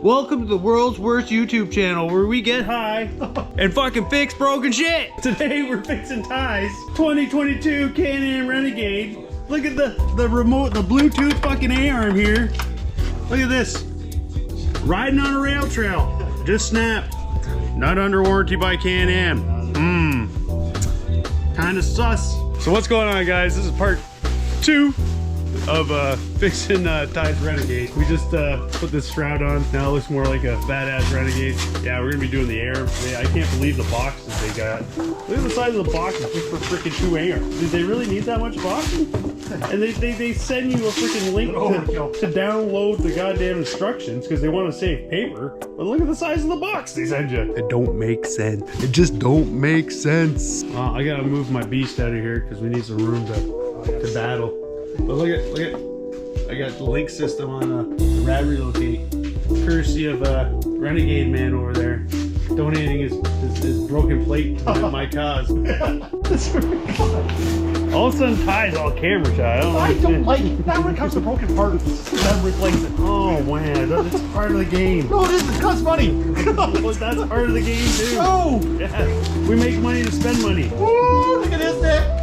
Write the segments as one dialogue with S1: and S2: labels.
S1: Welcome to the world's worst YouTube channel where we get high and fucking fix broken shit. Today we're fixing ties. 2022 Canam Renegade. Look at the remote, the Bluetooth fucking A-arm here. Look at this. Riding on a rail trail. Just snapped. Not under warranty by Canam. Kinda sus. So what's going on, guys? This is part 2 of fixing Ty's Renegade. We just put this shroud on. Now it looks more like a badass Renegade. Yeah, we're gonna be doing the air. I can't believe the boxes they got. Look at the size of the boxes just for freaking 2 air. Did they really need that much boxing? And they send you a freaking link to download the goddamn instructions because they want to save paper. But look at the size of the box they send you. It don't make sense. It just don't make sense. I gotta move my beast out of here because we need some room to battle. But look at, I got the link system on the rad relocate, courtesy of Renegade man over there, donating his broken plate to my cause. That's really fun. All of a sudden, Ty's all camera shy.
S2: I don't like it. That when it comes to broken parts, then replace it.
S1: Oh man, that's part of the game.
S2: No, it isn't. It costs money.
S1: Well, that's part of the game too.
S2: No.
S1: Yeah, we make money to spend money.
S2: Woo, look at this thing.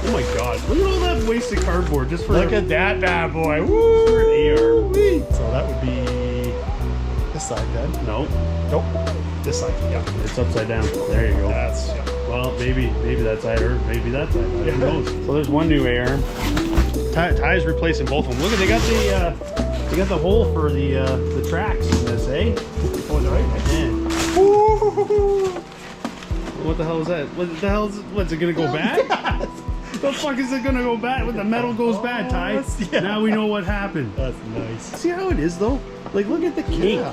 S1: Oh my god, look at all that wasted cardboard just for
S2: Look at that bad boy. Woo!
S1: For an AR.
S2: So that would be this side then.
S1: No.
S2: Nope. This side. Yeah.
S1: It's upside down. There you go.
S2: That's
S1: Well, maybe that side or maybe that side. Who knows? So there's one new A-arm. Ty's replacing both of them. Look at they got the hole for the tracks in this, eh?
S2: Oh, is it right?
S1: Yeah.
S2: Woo!
S1: What the hell is that? What the hell is what's it gonna go bad?
S2: Yes.
S1: The fuck is it gonna go bad when the metal goes bad, Ty?
S2: Yeah.
S1: Now we know what happened.
S2: That's nice.
S1: See how it is though? Like look at the kink.
S2: Yeah.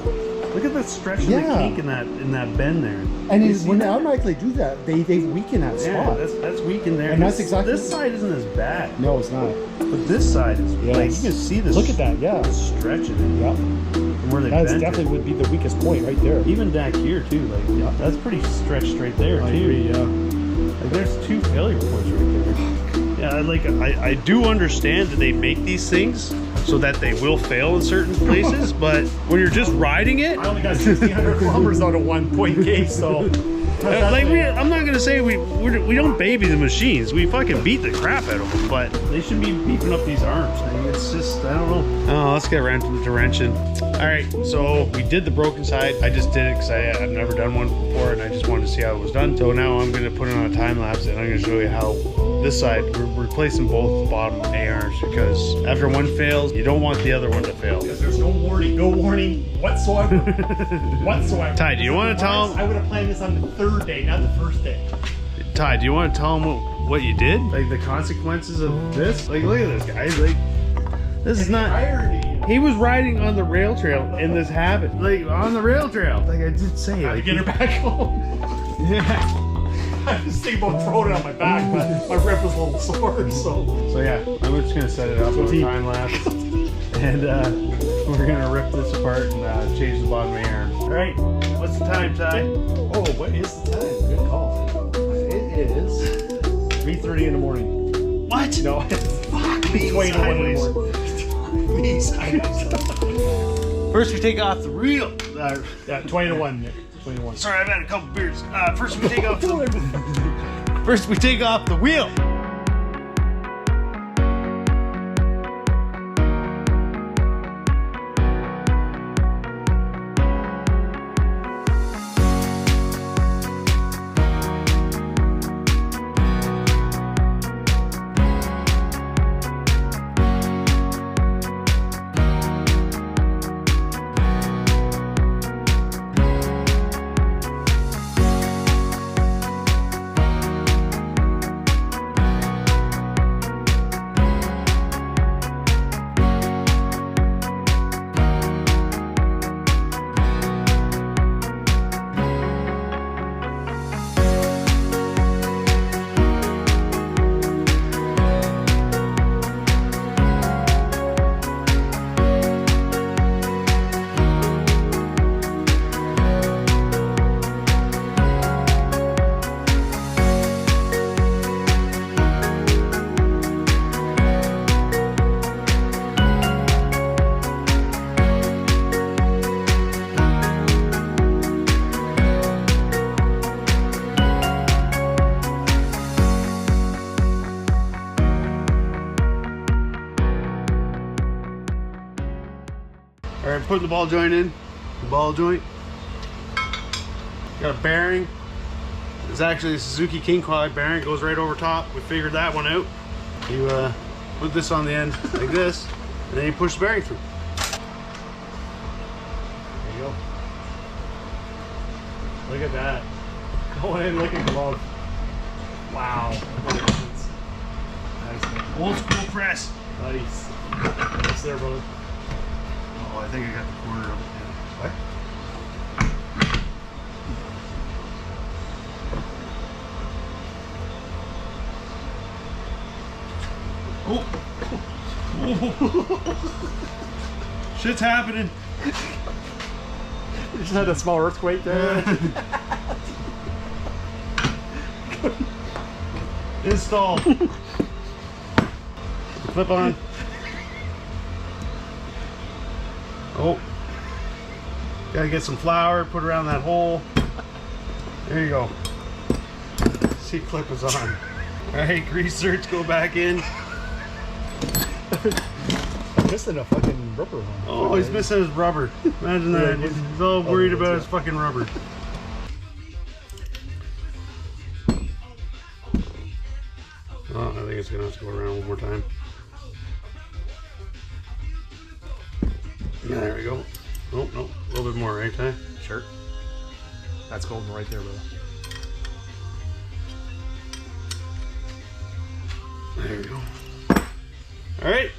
S1: Look at the stretch of the kink in that bend there.
S2: And when they automatically do that, they weaken that
S1: Yeah,
S2: spot.
S1: that's weak in there.
S2: And that's exactly
S1: this side isn't as bad.
S2: No, it's not.
S1: But this side is like you can see this.
S2: Look at that, yeah.
S1: Stretching it.
S2: Yeah.
S1: From where they
S2: That
S1: bent
S2: definitely would be the weakest point right there.
S1: Even back here too. Like that's pretty stretched right there
S2: I
S1: too.
S2: agree, yeah.
S1: Like there's 2 failure points right there. Yeah, I do understand that they make these things so that they will fail in certain places, but when you're just riding it,
S2: I only got 1,600 kilometers out of 1 point case, so.
S1: I'm not gonna say we don't baby the machines. We fucking beat the crap out of them, but they should be beefing up these arms. It's just I don't know. Oh, let's get around to the wrenching. All right, so we did the broken side. I just did it because I've never done one before, and I just wanted to see how it was done. So now I'm gonna put it on a time lapse, and I'm gonna show you how this side we're replacing both bottom A-arms because after one fails, you don't want the other one to fail.
S2: Because there's no warning whatsoever.
S1: Ty, do you want to tell them?
S2: I would have planned this on the 3rd day, not the 1st day.
S1: Ty, do you want to tell them what you did? Like the consequences of this? Like look at this, guys. Like this is not. He was riding on the rail trail and this happened. Like on the rail trail. Like I did say.
S2: I had
S1: Like,
S2: to get her back home.
S1: Yeah.
S2: I was thinking about throwing it on my back, but my rib was a little sore, so.
S1: So yeah, I'm just gonna set it up on a time lapse, and we're gonna rip this apart and change the bottom A-arm. All right, what's the time, Ty?
S2: Oh, what is the time? Good call. It is 3:30 in the morning.
S1: What?
S2: No, it's
S1: Fuck me
S2: 20 to 1 in the
S1: sideways.
S2: morning. Me sideways.
S1: First we take off the reel.
S2: Yeah, 20 to 1. Nick. 20 to 1.
S1: Sorry, I've had a couple beers. First we take off the first we take off the wheel. All right, putting the ball joint in. The ball joint. Got a bearing. It's actually a Suzuki Kingquad bearing. Goes right over top. We figured that one out. You put this on the end like this, and then you push the bearing through. There you go. Look at that. Going in like a glove. Wow. Nice. Old school press. Nice. Nice there, brother.
S2: Oh, I think I got the corner of it. What?
S1: Oh. Shit's happening.
S3: You just had a small earthquake there.
S1: Install. Flip on. Oh. Gotta get some flour, put around that hole. There you go. Seat clip is on. Alright, grease search, go back in.
S3: I'm missing a fucking rubber one.
S1: Oh, he's missing his rubber. Imagine that. He's all worried about his fucking rubber. Oh, I think it's gonna have to go around one more time. Yeah, there we go. Oh, no, a little bit more, right, Ty?
S3: Sure. That's golden right there, brother.
S1: There we go. All right,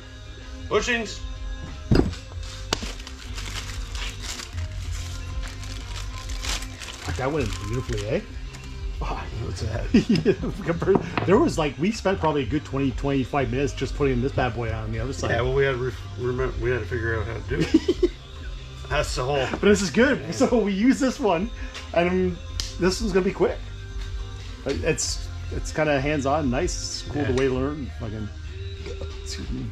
S1: bushings.
S3: That went beautifully, eh?
S1: Oh, what's that?
S3: There was like, we spent probably a good 20-25 minutes just putting this bad boy on the other side.
S1: Yeah, well, we had to figure out how to do it. That's the whole.
S3: But this is good. Yeah. So we use this one, and this one's gonna be quick. It's kind of hands-on, nice. It's cool the way to learn. Fucking. Excuse me.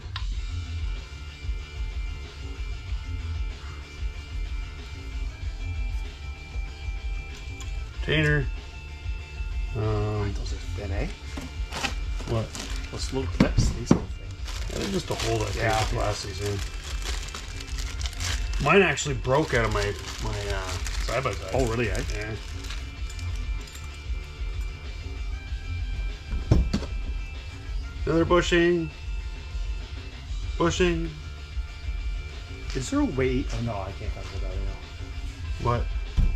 S1: Tainer.
S3: Those are thin, eh?
S1: What?
S3: Those little clips, these little things.
S1: Yeah, they're just a hole that takes the plastics in. Mine actually broke out of my side by side.
S3: Oh, really? Eh?
S1: Yeah. Another bushing. Bushing.
S3: Is there a way? Oh no, I can't talk about that right now.
S1: What?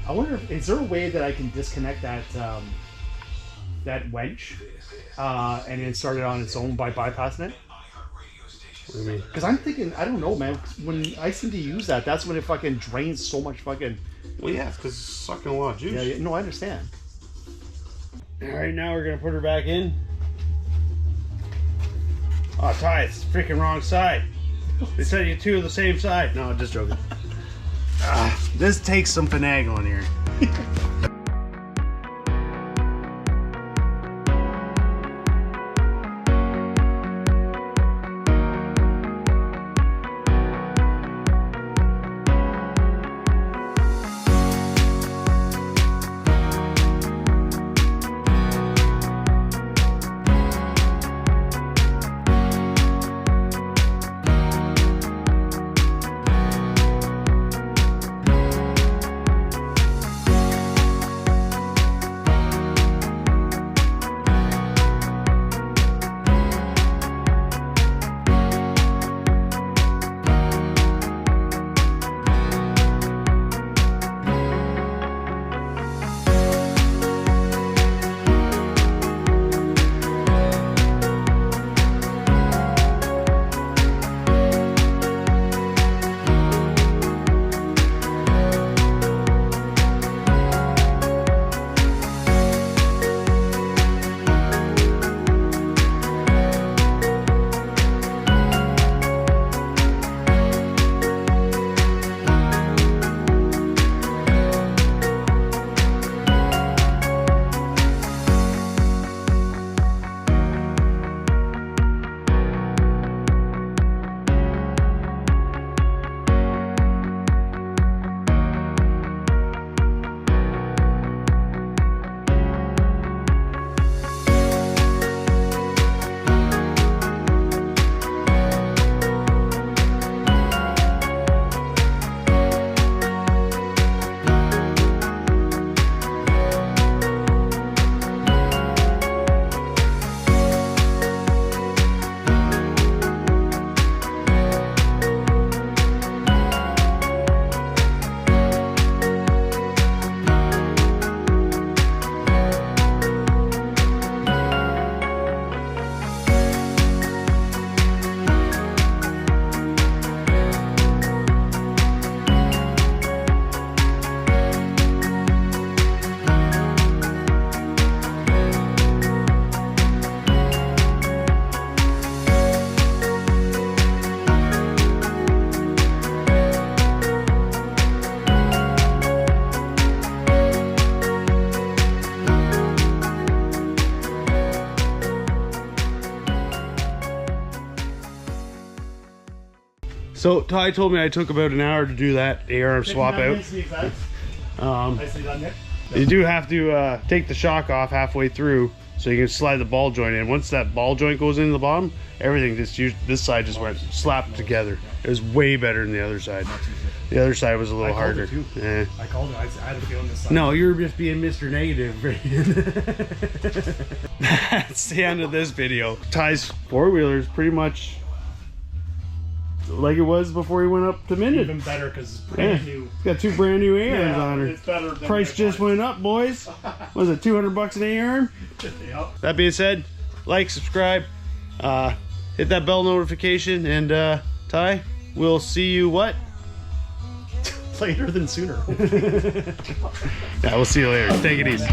S3: I wonder if is there a way that I can disconnect that that wedge and then start it on its own by bypassing it?
S1: What do you mean?
S3: Because I'm thinking, I don't know, man. When I seem to use that, that's when it fucking drains so much fucking.
S1: Well, yeah, because it's sucking a lot of juice.
S3: Yeah, no, I understand.
S1: All right, now we're gonna put her back in. Oh, Ty, it's the freaking wrong side. They said you two are the same side. No, just joking. This takes some finagling here. So Ty told me I took about an hour to do that ARM swap out.
S3: Nicely done, Nick.
S1: You do have to take the shock off halfway through so you can slide the ball joint in. Once that ball joint goes into the bottom, everything this side just went slapped together. It was way better than the other side. The other side was a little harder. Yeah.
S3: I called it. I had a feeling this side.
S1: No, you were just being Mr. Negative. That's the end of this video. Ty's four-wheeler is pretty much like it was before he went up to Minden.
S3: Even better because it's brand new.
S1: It's got 2 brand new ARMs on her.
S3: It's better than
S1: Price just went up, boys. Was it $200 an ARM?
S3: Yep.
S1: That being said, like, subscribe, hit that bell notification, and Ty, we'll see you what?
S3: Later than sooner.
S1: Yeah, we'll see you later. Take it easy.